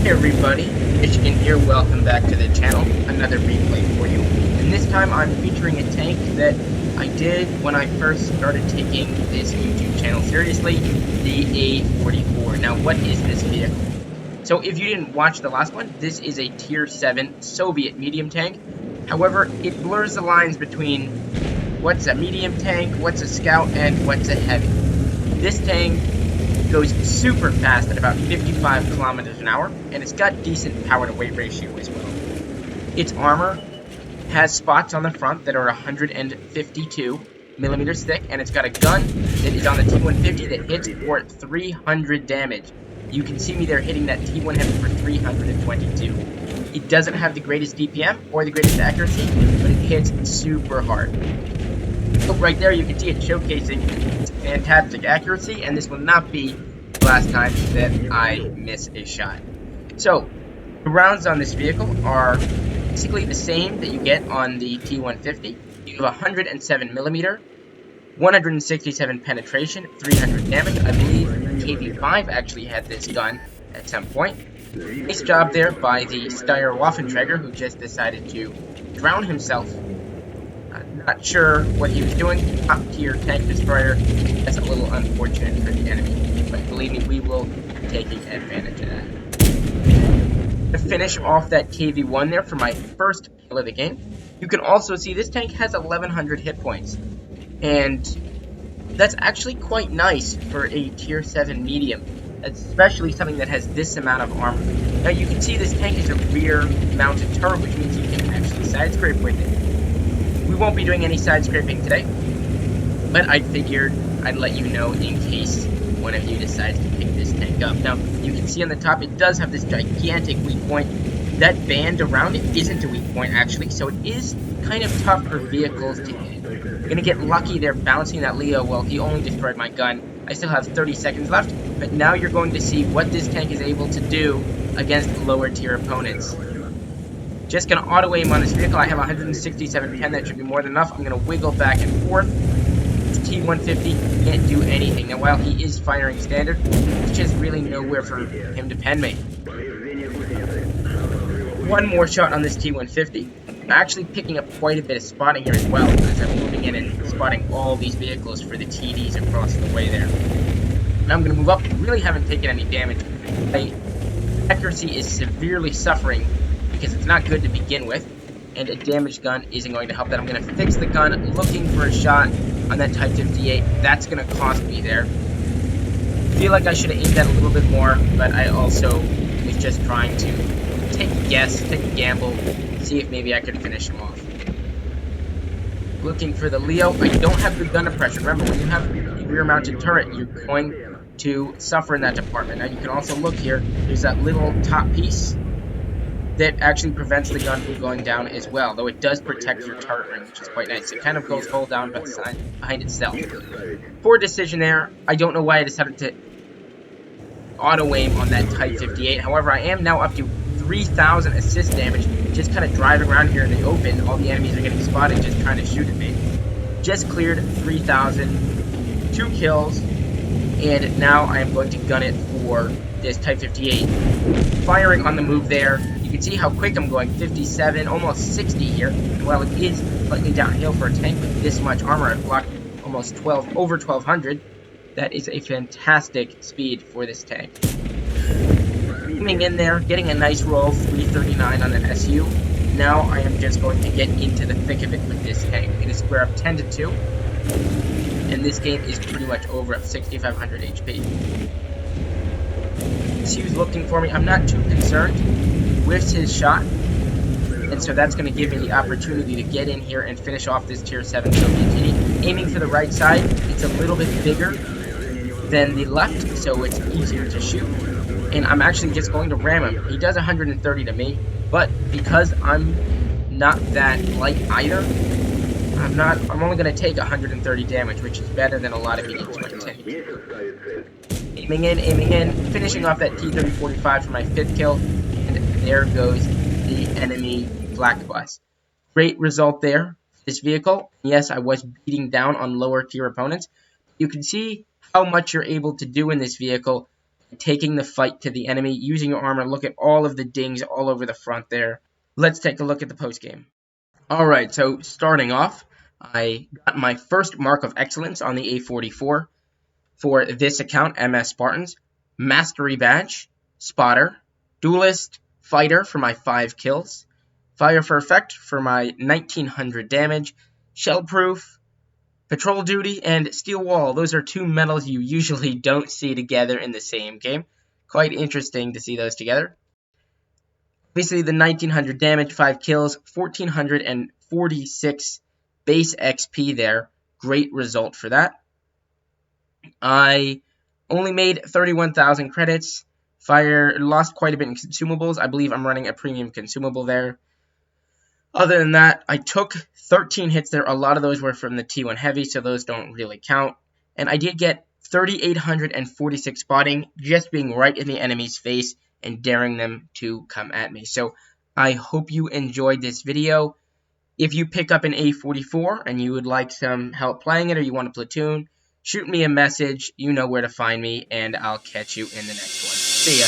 Hey everybody, Michigan here, welcome back to the channel, another replay for you. And this time I'm featuring a tank that I did when I first started taking this YouTube channel seriously, the A-44. Now what is this vehicle? So if you didn't watch the last one, this is a Tier 7 Soviet medium tank. However, it blurs the lines between what's a medium tank, what's a scout, and what's a heavy. This tank goes super fast at about 55 kilometers an hour, and it's got decent power to weight ratio as well. Its armor has spots on the front that are 152 millimeters thick, and it's got a gun that is on the T-150 that hits for 300 damage. You can see me there hitting that T-1 heavy for 322. It doesn't have the greatest DPM or the greatest accuracy, but it hits super hard. So right there you can see it showcasing its fantastic accuracy, and this will not be the last time that I miss a shot. So the rounds on this vehicle are basically the same that you get on the T-150. You have 107 millimeter, 167 penetration, 300 damage. I believe KV-5 actually had this gun at some point. Nice job there by the Steyr Waffenträger, who just decided to drown himself. Not sure what he was doing. Top tier tank destroyer. That's a little unfortunate for the enemy, but believe me, we will be taking advantage of that. To finish off that KV-1 there for my first kill of the game, you can also see this tank has 1100 hit points, and that's actually quite nice for a Tier 7 medium, especially something that has this amount of armor. Now you can see this tank is a rear mounted turret, which means you can actually side scrape with it. We won't be doing any side scraping today, but I figured I'd let you know in case one of you decides to pick this tank up. Now, you can see on the top, it does have this gigantic weak point. That band around it isn't a weak point, actually, so it is kind of tough for vehicles to hit. You're going to get lucky there bouncing that Leo. Well, he only destroyed my gun. I still have 30 seconds left, but now you're going to see what this tank is able to do against lower tier opponents. Just going to auto-aim on this vehicle. I have 167 pen. That should be more than enough. I'm going to wiggle back and forth. This T-150 can't do anything. Now, while he is firing standard, there's just really nowhere for him to pen me. One more shot on this T-150. I'm actually picking up quite a bit of spotting here as well, as I'm moving in and spotting all these vehicles for the TDs across the way there. Now I'm going to move up. Really haven't taken any damage. My accuracy is severely suffering because it's not good to begin with, and a damaged gun isn't going to help that. I'm going to fix the gun, looking for a shot on that Type 58. That's going to cost me there. Feel like I should have aimed that a little bit more, but I also was just trying to take a guess, take a gamble, see if maybe I could finish him off. Looking for the Leo. I don't have good gun suppression. Remember, when you have a rear-mounted turret, you're going to suffer in that department. Now, you can also look here. There's that little top piece that actually prevents the gun from going down as well, though it does protect your turret ring, which is quite nice. It kind of goes hold down behind itself. Poor decision there. I don't know why I decided to auto-aim on that Type 58. However, I am now up to 3,000 assist damage, just kind of driving around here in the open. All the enemies are getting spotted, just trying to shoot at me. Just cleared 3,000, 2 kills, and now I am going to gun it for this Type 58. Firing on the move there. You can see how quick I'm going, 57, almost 60 here. And while it is slightly downhill for a tank with this much armor, I've blocked almost over 1,200. That is a fantastic speed for this tank. Coming in there, getting a nice roll, 339 on an SU. Now I am just going to get into the thick of it with this tank. I'm going to square up 10-2. And this game is pretty much over at 6,500 HP. SU's looking for me. I'm not too concerned. Whiffs his shot, and so that's going to give me the opportunity to get in here and finish off this Tier 7 Soviet TD. Aiming for the right side, it's a little bit bigger than the left, so it's easier to shoot, and I'm actually just going to ram him. He does 130 to me, but because I'm not that light either, I'm only going to take 130 damage, which is better than a lot of mediums might take. Aiming in, finishing off that T-30-45 for my 5th kill. And there goes the enemy flak bus. Great result there for this vehicle. Yes, I was beating down on lower tier opponents. You can see how much you're able to do in this vehicle taking the fight to the enemy, using your armor. Look at all of the dings all over the front there. Let's take a look at the post game. Alright, so starting off, I got my first mark of excellence on the A-44 for this account, MS Spartans. Mastery Badge, Spotter, Duelist, Fighter for my 5 kills, Fire for Effect for my 1900 damage, Shellproof, Patrol Duty, and Steel Wall. Those are 2 medals you usually don't see together in the same game. Quite interesting to see those together. Obviously, the 1900 damage, 5 kills, 1446 base XP there. Great result for that. I only made 31,000 credits. Lost quite a bit in consumables. I believe I'm running a premium consumable there. Other than that, I took 13 hits there. A lot of those were from the T1 Heavy, so those don't really count. And I did get 3,846 spotting, just being right in the enemy's face and daring them to come at me. So I hope you enjoyed this video. If you pick up an A-44 and you would like some help playing it, or you want a platoon, shoot me a message. You know where to find me, and I'll catch you in the next one. See ya.